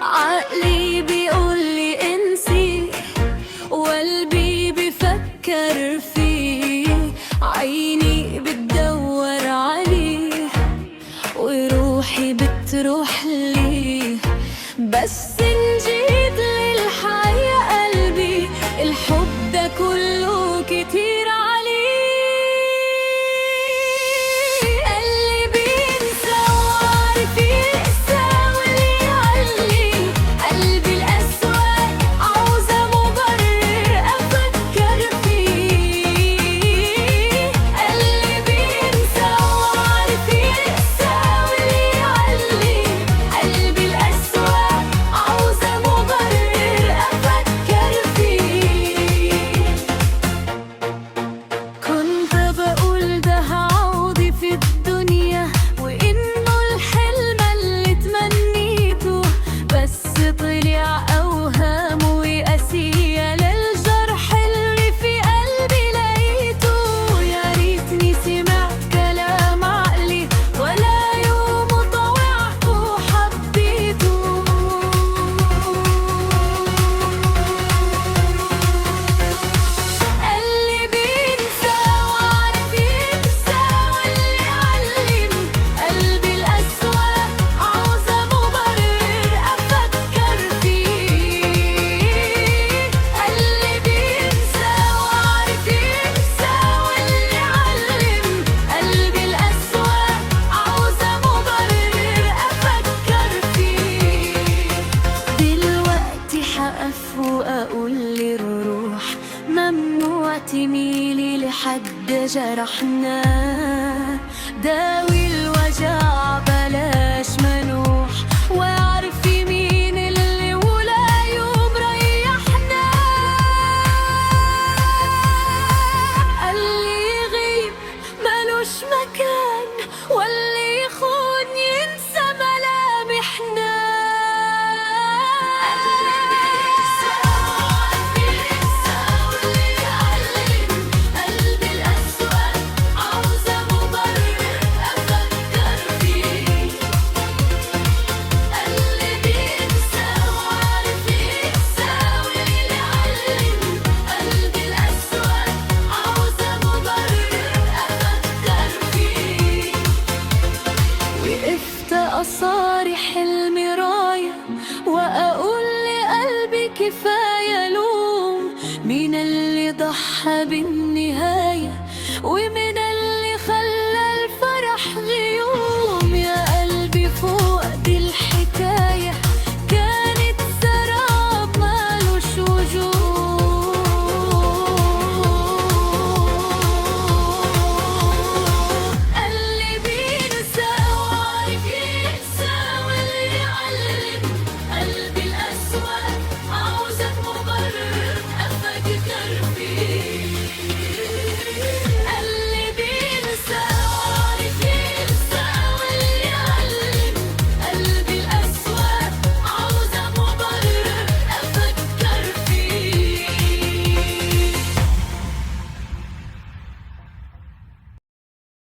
عقلي بيقولي انسي، وقلبي بفكر فيه، عيني بتدور عليه، وروحي بتروح ليه. بس إن جيت للحياة قلبي الحب ده كله كتير عليه. اللي بينسى وعارف يقسى واللي يعلي قلبي الأسوأ، عاوزة مبرر أفكر فيه. اللي بينسى وعارف يقسى واللي يعلي قلبي الأسوأ، عاوزة مبرر أفكر فيه. كنت بقول ده هعوضي في الدنيا، وإنه الحلم اللي تمنيته بس طلع أوهام وقاسية للجرح اللي في قلبي لقيته. يا ريتني سمعت كلام عقلي ولا يوم طوعت وحبيته. اللي بينسى وعارف ينسى واللي علم قلبي الأسوأ، عاوزة مبرر أفكر فيه. اللي بينسى وعارف ينسى واللي علم قلبي الأسوأ، عاوزة مبرر أفكر فيه. دلوقتي حقف وأقول للروح ممنوع تميلي لحد جرحنا، داوي الوجع بلاش منوح، واعرفي مين اللي ولا يوم ريحنا. اللي يغيب ملوش مكان